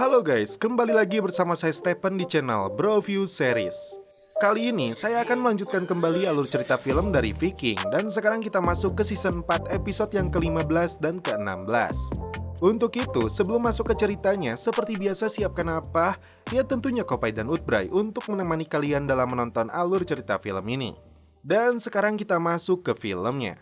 Halo guys, kembali lagi bersama saya Stephen di channel Broview Series. Kali ini saya akan melanjutkan kembali alur cerita film dari Viking. Dan sekarang kita masuk ke season 4 episode yang ke-15 dan ke-16. Untuk itu, sebelum masuk ke ceritanya, seperti biasa siapkan apa? Ya tentunya Kopai dan Utbray untuk menemani kalian dalam menonton alur cerita film ini. Dan sekarang kita masuk ke filmnya.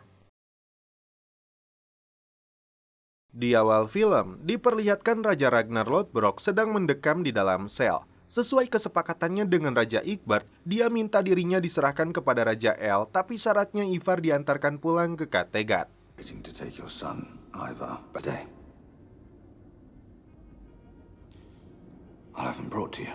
Di awal film, diperlihatkan Raja Ragnar Lothbrok sedang mendekam di dalam sel. Sesuai kesepakatannya dengan Raja Egbert, dia minta dirinya diserahkan kepada Raja El, tapi syaratnya Ivar diantarkan pulang ke Kattegat. To take your son, Ivar, today. I'll have him brought to you.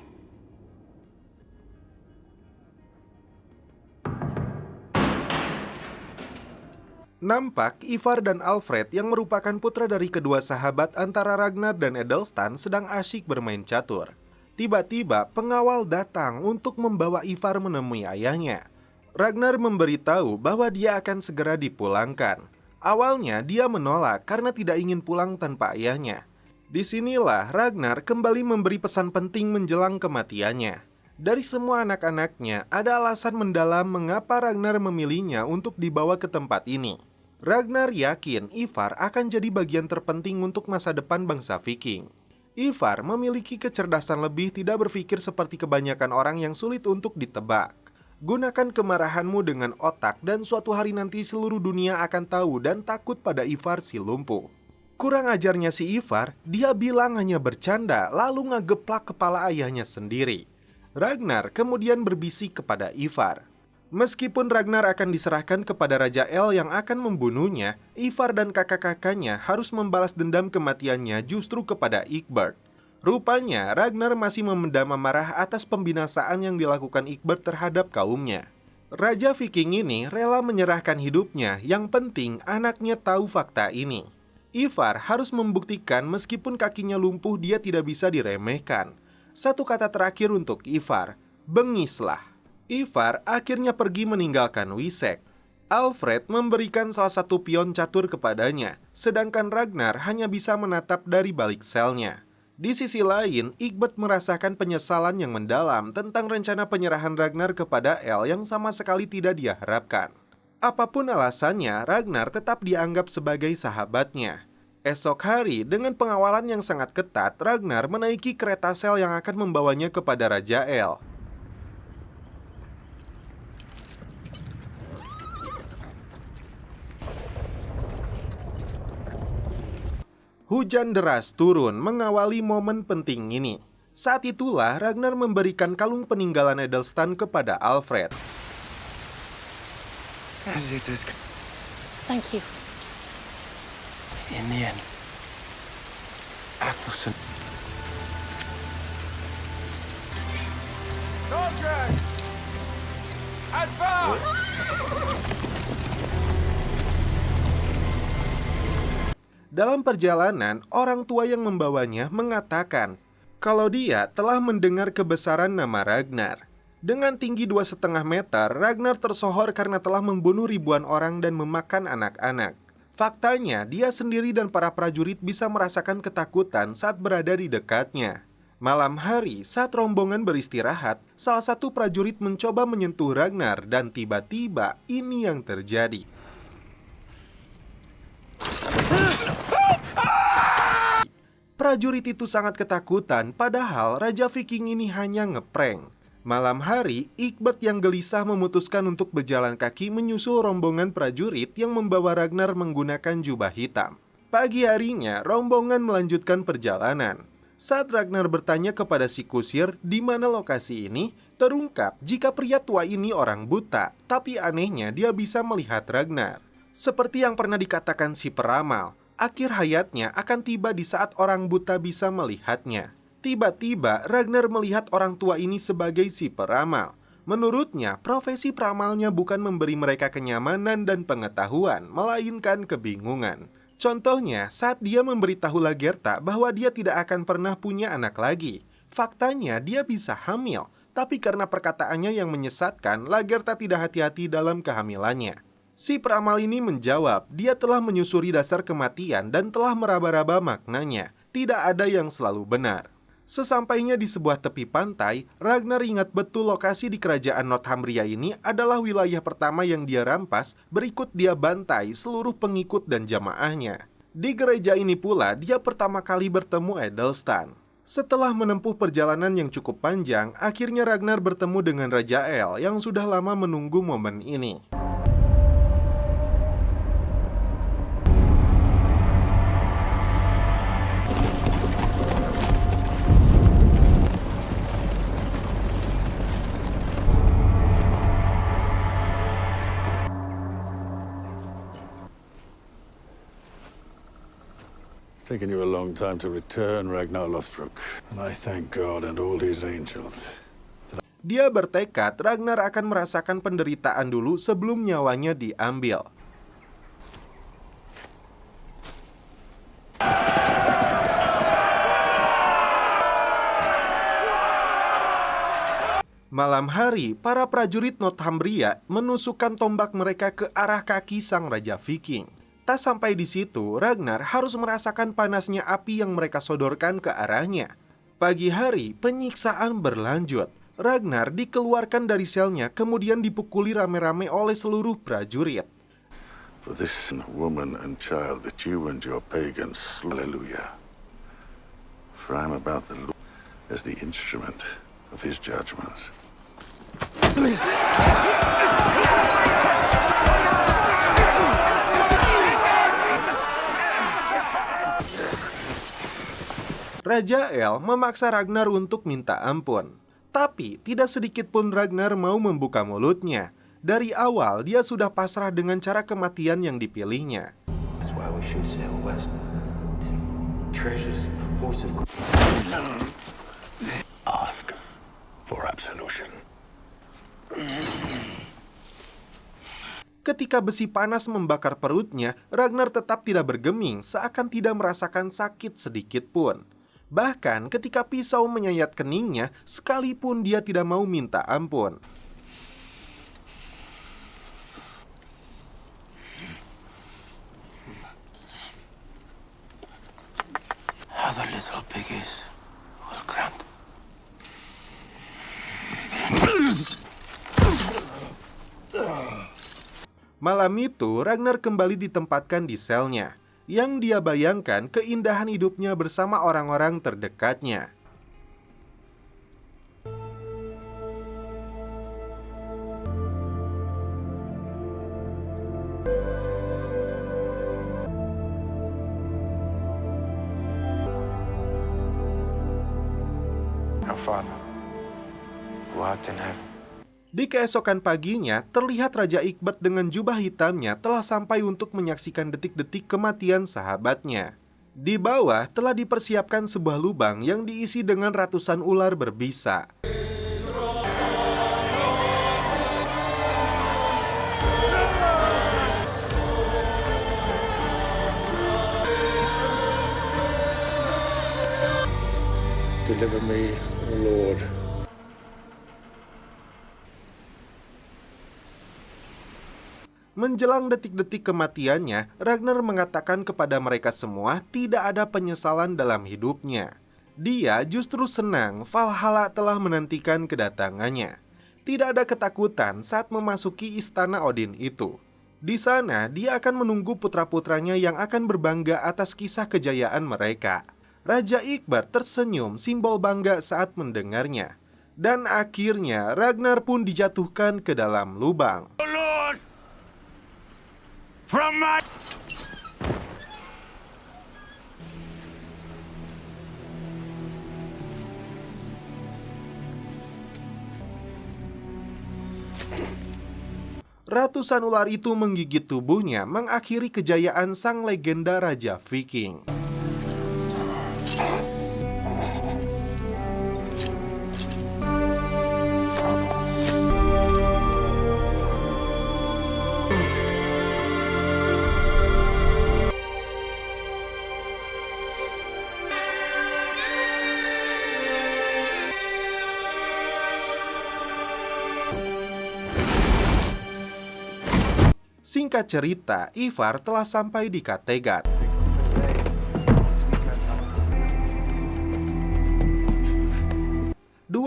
Nampak Ivar dan Alfred yang merupakan putra dari kedua sahabat antara Ragnar dan Edelstan sedang asyik bermain catur. Tiba-tiba pengawal datang untuk membawa Ivar menemui ayahnya. Ragnar memberitahu bahwa dia akan segera dipulangkan. Awalnya dia menolak karena tidak ingin pulang tanpa ayahnya. Disinilah Ragnar kembali memberi pesan penting menjelang kematiannya. Dari semua anak-anaknya, ada alasan mendalam mengapa Ragnar memilihnya untuk dibawa ke tempat ini. Ragnar yakin Ivar akan jadi bagian terpenting untuk masa depan bangsa Viking. Ivar memiliki kecerdasan lebih, tidak berpikir seperti kebanyakan orang yang sulit untuk ditebak. Gunakan kemarahanmu dengan otak dan suatu hari nanti seluruh dunia akan tahu dan takut pada Ivar si lumpuh. Kurang ajarnya si Ivar, dia bilang hanya bercanda lalu ngegeplak kepala ayahnya sendiri. Ragnar kemudian berbisik kepada Ivar. Meskipun Ragnar akan diserahkan kepada Raja El yang akan membunuhnya, Ivar dan kakak-kakaknya harus membalas dendam kematiannya justru kepada Egbert. Rupanya Ragnar masih memendam amarah atas pembinasaan yang dilakukan Egbert terhadap kaumnya. Raja Viking ini rela menyerahkan hidupnya, yang penting anaknya tahu fakta ini. Ivar harus membuktikan meskipun kakinya lumpuh dia tidak bisa diremehkan. Satu kata terakhir untuk Ivar, bengislah. Ivar akhirnya pergi meninggalkan Wisek. Alfred memberikan salah satu pion catur kepadanya, sedangkan Ragnar hanya bisa menatap dari balik selnya. Di sisi lain, Egbert merasakan penyesalan yang mendalam tentang rencana penyerahan Ragnar kepada El yang sama sekali tidak dia harapkan. Apapun alasannya, Ragnar tetap dianggap sebagai sahabatnya. Esok hari, dengan pengawalan yang sangat ketat, Ragnar menaiki kereta sel yang akan membawanya kepada Raja El. Hujan deras turun mengawali momen penting ini. Saat itulah Ragnar memberikan kalung peninggalan Edelstan kepada Alfred. Thank you. In the end, Athelstan. Dalam perjalanan, orang tua yang membawanya mengatakan kalau dia telah mendengar kebesaran nama Ragnar. Dengan tinggi 2,5 meter, Ragnar tersohor karena telah membunuh ribuan orang dan memakan anak-anak. Faktanya, dia sendiri dan para prajurit bisa merasakan ketakutan saat berada di dekatnya. Malam hari, saat rombongan beristirahat, salah satu prajurit mencoba menyentuh Ragnar dan tiba-tiba ini yang terjadi. Prajurit itu sangat ketakutan, padahal Raja Viking ini hanya ngeprank. Malam hari, Egbert yang gelisah memutuskan untuk berjalan kaki menyusul rombongan prajurit yang membawa Ragnar menggunakan jubah hitam. Pagi harinya, rombongan melanjutkan perjalanan. Saat Ragnar bertanya kepada si kusir di mana lokasi ini, terungkap jika pria tua ini orang buta, tapi anehnya dia bisa melihat Ragnar. Seperti yang pernah dikatakan si peramal, akhir hayatnya akan tiba di saat orang buta bisa melihatnya. Tiba-tiba Ragnar melihat orang tua ini sebagai si peramal. Menurutnya, profesi peramalnya bukan memberi mereka kenyamanan dan pengetahuan, melainkan kebingungan. Contohnya, saat dia memberitahu Lagertha bahwa dia tidak akan pernah punya anak lagi. Faktanya dia bisa hamil, tapi karena perkataannya yang menyesatkan, Lagertha tidak hati-hati dalam kehamilannya. Si peramal ini menjawab, dia telah menyusuri dasar kematian dan telah meraba-raba maknanya. Tidak ada yang selalu benar. Sesampainya di sebuah tepi pantai, Ragnar ingat betul lokasi di kerajaan Northumbria ini adalah wilayah pertama yang dia rampas berikut dia bantai seluruh pengikut dan jamaahnya. Di gereja ini pula dia pertama kali bertemu Edelstan. Setelah menempuh perjalanan yang cukup panjang, akhirnya Ragnar bertemu dengan Raja El yang sudah lama menunggu momen ini. It's taken you a long time to return, Ragnar Lothbrok, and I thank God and all his angels. Dia bertekad Ragnar akan merasakan penderitaan dulu sebelum nyawanya diambil. Malam hari, para prajurit Northumbria menusukkan tombak mereka ke arah kaki sang Raja Viking. Tak sampai di situ, Ragnar harus merasakan panasnya api yang mereka sodorkan ke arahnya. Pagi hari, penyiksaan berlanjut. Ragnar dikeluarkan dari selnya, kemudian dipukuli rame-rame oleh seluruh prajurit. For this woman and child that you and your pagans slew, hallelujah. For I am about the Lord as the instrument of his judgments. Raja El memaksa Ragnar untuk minta ampun. Tapi tidak sedikit pun Ragnar mau membuka mulutnya. Dari awal dia sudah pasrah dengan cara kematian yang dipilihnya. That's why we should sail west. Treasures, horse of... Ask for absolution. Ketika besi panas membakar perutnya, Ragnar tetap tidak bergeming, seakan tidak merasakan sakit sedikit pun. Bahkan ketika pisau menyayat keningnya, sekalipun dia tidak mau minta ampun. How the little piggies will grunt. Malam itu, Ragnar kembali ditempatkan di selnya. Yang dia bayangkan keindahan hidupnya bersama orang-orang terdekatnya. Our Father, who art in heaven. Di keesokan paginya, terlihat Raja Egbert dengan jubah hitamnya telah sampai untuk menyaksikan detik-detik kematian sahabatnya. Di bawah telah dipersiapkan sebuah lubang yang diisi dengan ratusan ular berbisa. Deliver me, O Lord. Menjelang detik-detik kematiannya, Ragnar mengatakan kepada mereka semua tidak ada penyesalan dalam hidupnya. Dia justru senang Valhalla telah menantikan kedatangannya. Tidak ada ketakutan saat memasuki istana Odin itu. Di sana, dia akan menunggu putra-putranya yang akan berbangga atas kisah kejayaan mereka. Raja Egbert tersenyum simbol bangga saat mendengarnya. Dan akhirnya Ragnar pun dijatuhkan ke dalam lubang. From my... Ratusan ular itu menggigit tubuhnya, mengakhiri kejayaan sang legenda Raja Viking. Singkat cerita, Ivar telah sampai di Kattegat.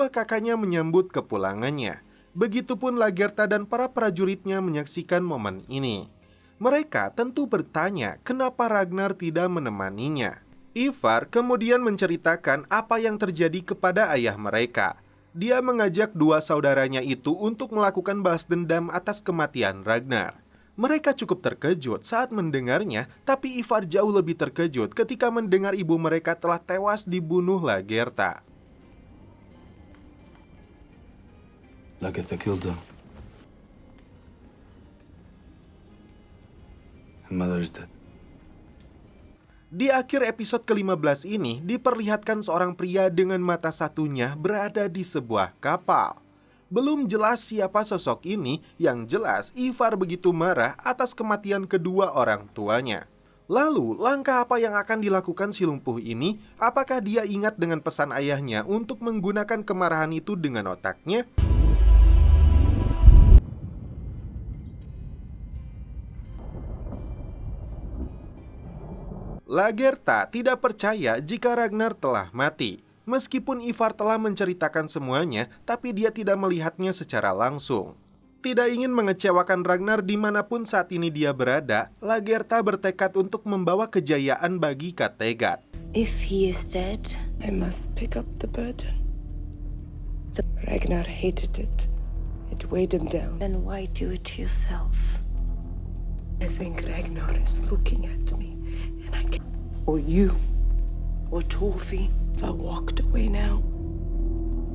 kedua kakaknya menyambut kepulangannya. Begitupun Lagertha dan para prajuritnya menyaksikan momen ini. Mereka tentu bertanya kenapa Ragnar tidak menemaninya. Ivar kemudian menceritakan apa yang terjadi kepada ayah mereka. Dia mengajak dua saudaranya itu untuk melakukan balas dendam atas kematian Ragnar. Mereka cukup terkejut saat mendengarnya, tapi Ivar jauh lebih terkejut ketika mendengar ibu mereka telah tewas dibunuh Lagertha. Lagertha killed her. Her mother is dead. Di akhir episode ke-15 ini diperlihatkan seorang pria dengan mata satunya berada di sebuah kapal. Belum jelas siapa sosok ini, yang jelas Ivar begitu marah atas kematian kedua orang tuanya. Lalu, langkah apa yang akan dilakukan si lumpuh ini? Apakah dia ingat dengan pesan ayahnya untuk menggunakan kemarahan itu dengan otaknya? Lagertha tidak percaya jika Ragnar telah mati. Meskipun Ivar telah menceritakan semuanya, tapi dia tidak melihatnya secara langsung. Tidak ingin mengecewakan Ragnar dimanapun saat ini dia berada, Lagertha bertekad untuk membawa kejayaan bagi Kattegat. If he is dead, I must pick up the burden. Ragnar hated it. It weighed him down. then why do it to yourself? I think Ragnar is looking at me, and I can... Or you, or Torfi. If I walked away now,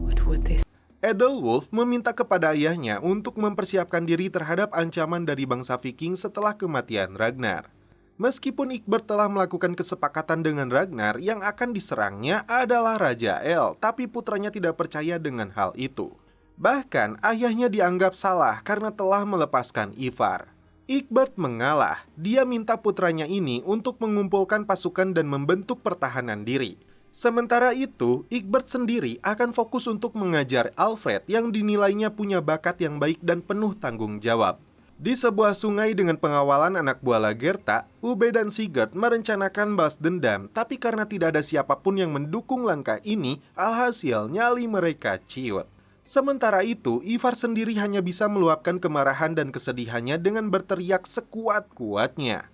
what would they say? Edelwulf meminta kepada ayahnya untuk mempersiapkan diri terhadap ancaman dari bangsa Viking setelah kematian Ragnar. Meskipun Egbert telah melakukan kesepakatan dengan Ragnar, yang akan diserangnya adalah Raja El, tapi putranya tidak percaya dengan hal itu. Bahkan ayahnya dianggap salah karena telah melepaskan Ivar. Egbert mengalah. Dia minta putranya ini untuk mengumpulkan pasukan dan membentuk pertahanan diri. Sementara itu, Egbert sendiri akan fokus untuk mengajar Alfred yang dinilainya punya bakat yang baik dan penuh tanggung jawab. Di sebuah sungai dengan pengawalan anak buah Lagertha, Ubbe dan Sigurd merencanakan balas dendam, tapi karena tidak ada siapapun yang mendukung langkah ini, alhasil nyali mereka ciut. Sementara itu, Ivar sendiri hanya bisa meluapkan kemarahan dan kesedihannya dengan berteriak sekuat-kuatnya.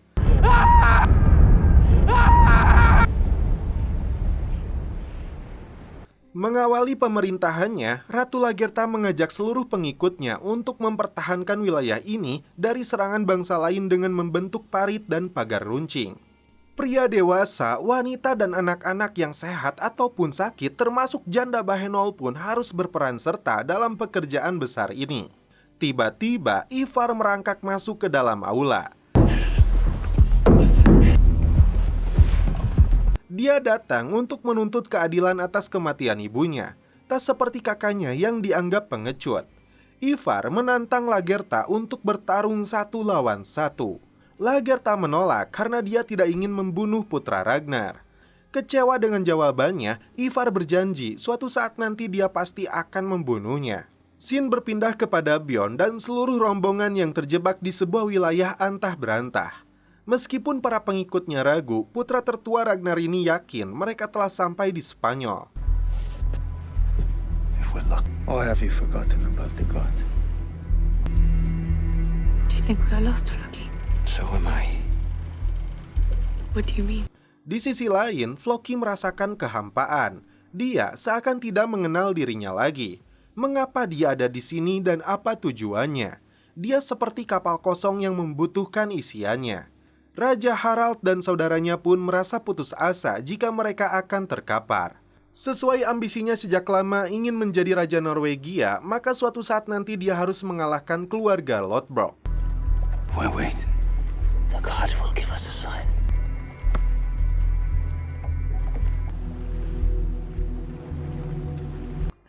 Mengawali pemerintahannya, Ratu Lagertha mengajak seluruh pengikutnya untuk mempertahankan wilayah ini dari serangan bangsa lain dengan membentuk parit dan pagar runcing. Pria dewasa, wanita, dan anak-anak yang sehat ataupun sakit termasuk janda Bahenol pun harus berperan serta dalam pekerjaan besar ini. Tiba-tiba, Ivar merangkak masuk ke dalam aula. Dia datang untuk menuntut keadilan atas kematian ibunya, tak seperti kakaknya yang dianggap pengecut. Ivar menantang Lagertha untuk bertarung 1 lawan 1. Lagertha menolak karena dia tidak ingin membunuh putra Ragnar. Kecewa dengan jawabannya, Ivar berjanji suatu saat nanti dia pasti akan membunuhnya. Scene berpindah kepada Bjorn dan seluruh rombongan yang terjebak di sebuah wilayah antah berantah. Meskipun para pengikutnya ragu, putra tertua Ragnar ini yakin mereka telah sampai di Spanyol. If we're lucky. Or have you forgotten about the gods? Do you think we are lost, Floki? So am I. What do you mean? Di sisi lain, Floki merasakan kehampaan. Dia seakan tidak mengenal dirinya lagi. Mengapa dia ada di sini dan apa tujuannya? Dia seperti kapal kosong yang membutuhkan isiannya. Raja Harald dan saudaranya pun merasa putus asa jika mereka akan terkapar. Sesuai ambisinya sejak lama ingin menjadi Raja Norwegia, maka suatu saat nanti dia harus mengalahkan keluarga Lothbrok. Wait. The god will give us a sign.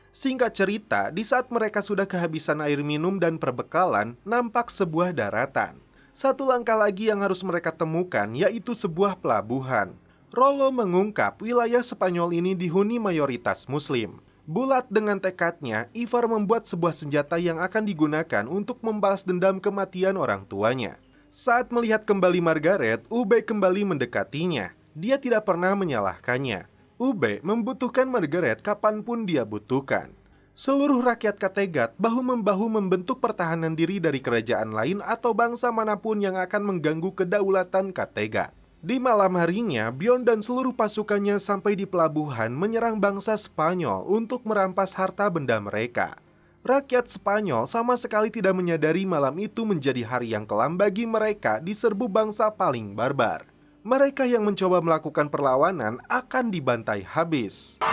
Singkat cerita, di saat mereka sudah kehabisan air minum dan perbekalan, nampak sebuah daratan. Satu langkah lagi yang harus mereka temukan, yaitu sebuah pelabuhan. Rollo mengungkap wilayah Spanyol ini dihuni mayoritas Muslim. Bulat dengan tekadnya, Ivar membuat sebuah senjata yang akan digunakan untuk membalas dendam kematian orang tuanya. Saat melihat kembali Margaret, Ubbe kembali mendekatinya. Dia tidak pernah menyalahkannya. Ubbe membutuhkan Margaret kapanpun dia butuhkan. Seluruh rakyat Kattegat bahu-membahu membentuk pertahanan diri dari kerajaan lain atau bangsa manapun yang akan mengganggu kedaulatan Kattegat. Di malam harinya, Bjorn dan seluruh pasukannya sampai di pelabuhan menyerang bangsa Spanyol untuk merampas harta benda mereka. Rakyat Spanyol sama sekali tidak menyadari malam itu menjadi hari yang kelam bagi mereka diserbu bangsa paling barbar. Mereka yang mencoba melakukan perlawanan akan dibantai habis.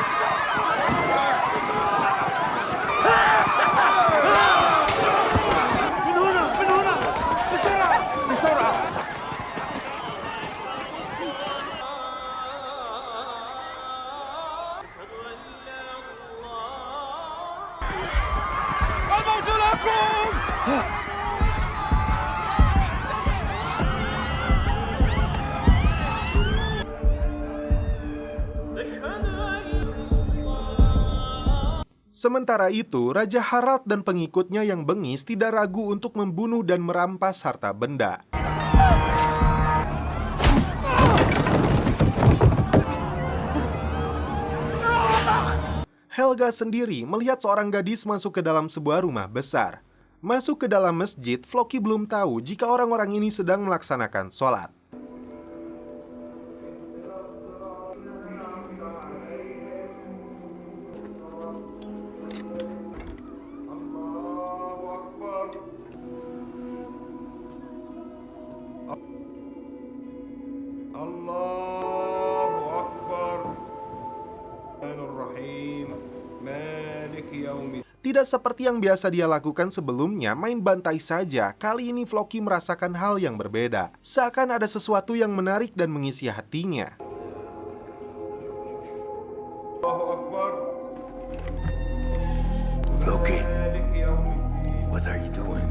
Sementara itu, Raja Harald dan pengikutnya yang bengis tidak ragu untuk membunuh dan merampas harta benda. Helga sendiri melihat seorang gadis masuk ke dalam sebuah rumah besar. Masuk ke dalam masjid, Floki belum tahu jika orang-orang ini sedang melaksanakan sholat. Allahu Akbar. Ar-Rahim. Malik Yaumid. Tidak seperti yang biasa dia lakukan sebelumnya, main bantai saja. Kali ini Floki merasakan hal yang berbeda. Seakan ada sesuatu yang menarik dan mengisi hatinya. Allahu Akbar. Floki, Malik Yaumid. what are you doing?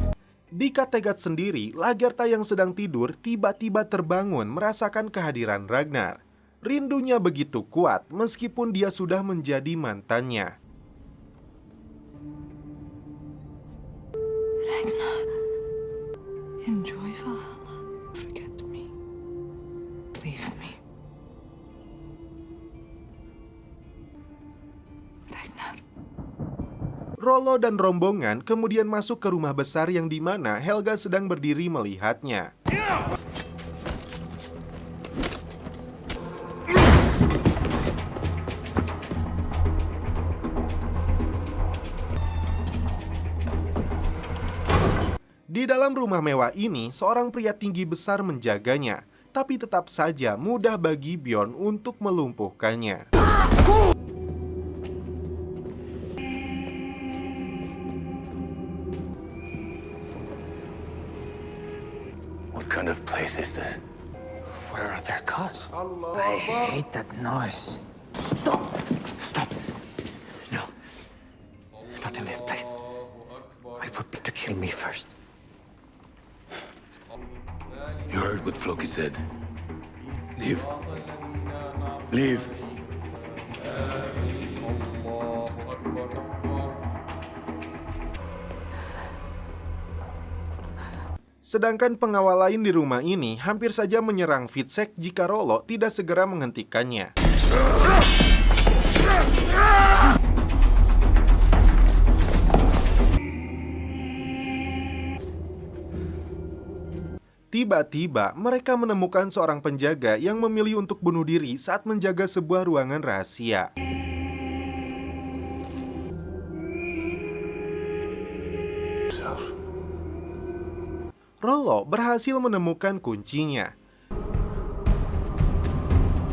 Di Kattegat sendiri, Lagertha yang sedang tidur tiba-tiba terbangun merasakan kehadiran Ragnar. Rindunya begitu kuat meskipun dia sudah menjadi mantannya. Ragnar, enjoy Valhalla. Forget me. Leave me. Ragnar. Rollo dan rombongan kemudian masuk ke rumah besar yang dimana Helga sedang berdiri melihatnya. Di dalam rumah mewah ini, seorang pria tinggi besar menjaganya, tapi tetap saja mudah bagi Bjorn untuk melumpuhkannya. What kind of place is this? Where are their gods? Allahu I Akbar. hate that noise. Stop! Stop! No. Not in this place. I forbid to kill me first. You heard what Floki said. Leave. Leave. Allahu Akbar. Sedangkan pengawal lain di rumah ini hampir saja menyerang Fitzek jika Rollo tidak segera menghentikannya. Tiba-tiba mereka menemukan seorang penjaga yang memilih untuk bunuh diri saat menjaga sebuah ruangan rahasia. Rollo berhasil menemukan kuncinya.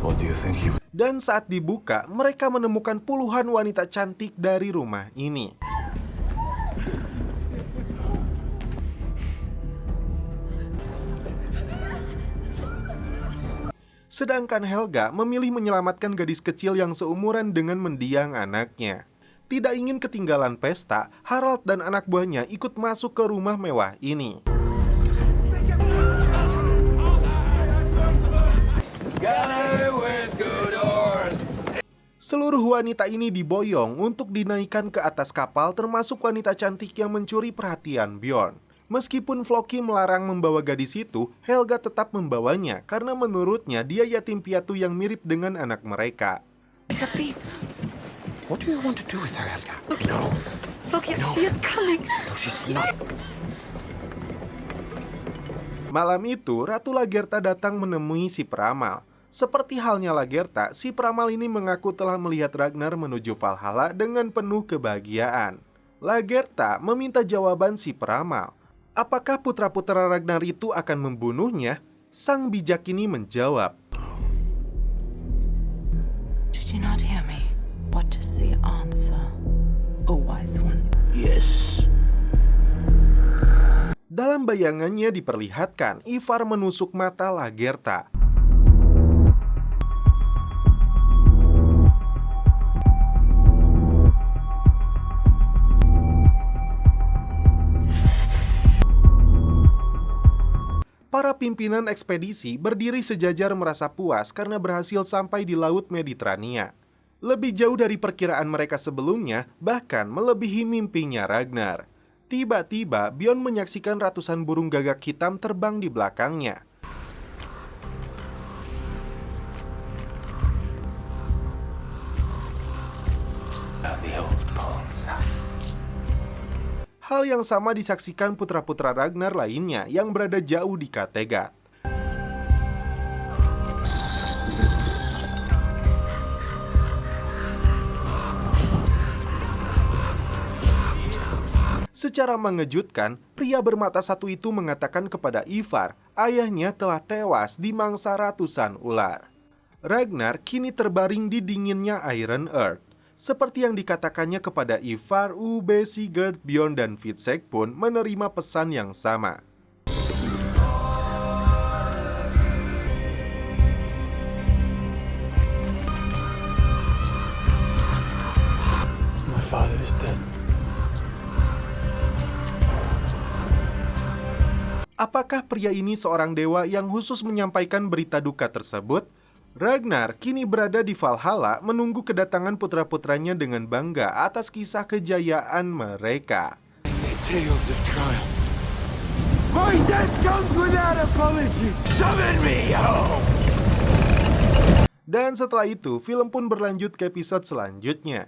What do you think he... Dan saat dibuka, mereka menemukan puluhan wanita cantik dari rumah ini. Sedangkan Helga memilih menyelamatkan gadis kecil yang seumuran dengan mendiang anaknya. Tidak ingin ketinggalan pesta, Harald dan anak buahnya ikut masuk ke rumah mewah ini. Seluruh wanita ini diboyong untuk dinaikkan ke atas kapal, termasuk wanita cantik yang mencuri perhatian Bjorn. Meskipun Floki melarang membawa gadis itu, Helga tetap membawanya karena menurutnya dia yatim piatu yang mirip dengan anak mereka. Tapi What do you want to do with her, Helga? No. Look, she is coming. No, she's not. Malam itu, Ratu Lagertha datang menemui si peramal. Seperti halnya Lagertha, si peramal ini mengaku telah melihat Ragnar menuju Valhalla dengan penuh kebahagiaan. Lagertha meminta jawaban si peramal. Apakah putra-putra Ragnar itu akan membunuhnya? Sang bijak ini menjawab, Did you not hear me? What is the answer, O wise one? Yes. Dalam bayangannya diperlihatkan Ivar menusuk mata Lagertha. Para pimpinan ekspedisi berdiri sejajar merasa puas karena berhasil sampai di Laut Mediterania. Lebih jauh dari perkiraan mereka sebelumnya, bahkan melebihi mimpinya Ragnar. Tiba-tiba, Bjorn menyaksikan ratusan burung gagak hitam terbang di belakangnya. Hal yang sama disaksikan putra-putra Ragnar lainnya yang berada jauh di Kattegat. Secara mengejutkan, pria bermata satu itu mengatakan kepada Ivar, ayahnya telah tewas dimangsa ratusan ular. Ragnar kini terbaring di dinginnya Iron Earth. Seperti yang dikatakannya kepada Ivar, Ubbe, Sigurd, Bjorn, dan Fitzek pun menerima pesan yang sama. My father is dead. Apakah pria ini seorang dewa yang khusus menyampaikan berita duka tersebut? Ragnar kini berada di Valhalla menunggu kedatangan putra-putranya dengan bangga atas kisah kejayaan mereka. Tales of triumph. My death comes without apology. Summon me home. Dan setelah itu, film pun berlanjut ke episode selanjutnya.